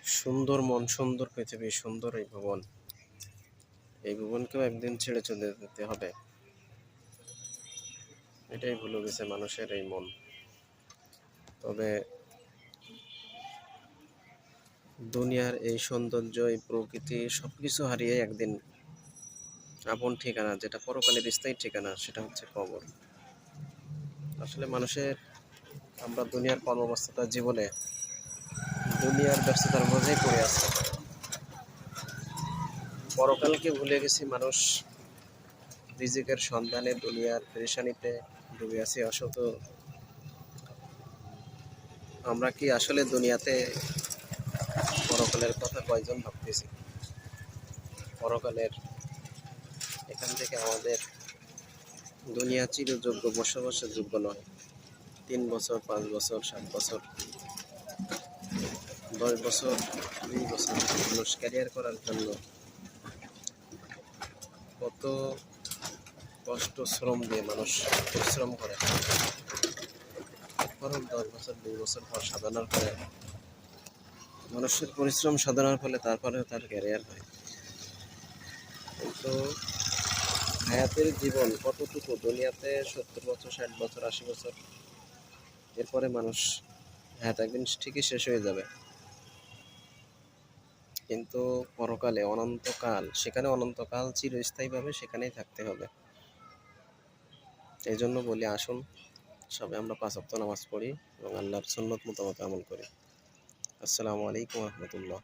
সুন্দর মন, সুন্দর পৃথিবী, সুন্দর এই ভুবন। এই ভুবনকেও একদিন ছেড়ে চলে যেতে হবে। এটাই ভুলে গেছে মানুষের এই মন। তবে দুনিয়ার এই সৌন্দর্য, এই প্রকৃতি সবকিছু হারিয়ে একদিন আপন ঠিকানা, যেটা পরকালের স্থায়ী ঠিকানা, সেটা হচ্ছে কবর। আসলে আমরা দুনিয়ার কর্মব্যস্ততার জীবনে দুনিয়ার ব্যস্ততার মধ্যেই পড়ে আছি। পরকালকে ভুলে গেছি মানুষ। রিজিকের সন্ধানে দুনিয়ার পেরেশানিতে ডুবে আছি অসত। আমরা কি আসলে দুনিয়াতে পরকালের কথা কয়জন ভাবতেছি? পরকালের এখান থেকে আমাদের দুনিয়া চিরযোগ্য, বসবাসের যোগ্য নয়। 3 বছর, 5 বছর, 7 বছর, 10 বছর, 20 বছর মানুষ ক্যারিয়ার করার জন্য কত কষ্ট শ্রম দিয়ে মানুষ পরিশ্রম করে। এরপরও 10 বছর, 20 বছর পর সাধনার পরে মানুষের পরিশ্রম সাধনার ফলে তারপরেও তার ক্যারিয়ার হয়। কিন্তু হায়াতের জীবন কতটুকু? দুনিয়াতে 70 বছর, 60 বছর, 80 বছর, এরপরে মানুষ হায়াত একদিন ঠিকই শেষ হয়ে যাবে। কিন্তু পরকালে অনন্তকাল, সেখানে অনন্তকাল চিরস্থায়ীভাবে সেখানেই থাকতে হবে। এই জন্য বলি, আসুন সবাই আমরা 5 ওয়াক্ত নামাজ পড়ি এবং আল্লাহর সুন্নত মোতাবেক আমল করি। আসসালামু আলাইকুম রহমতুল্লাহ।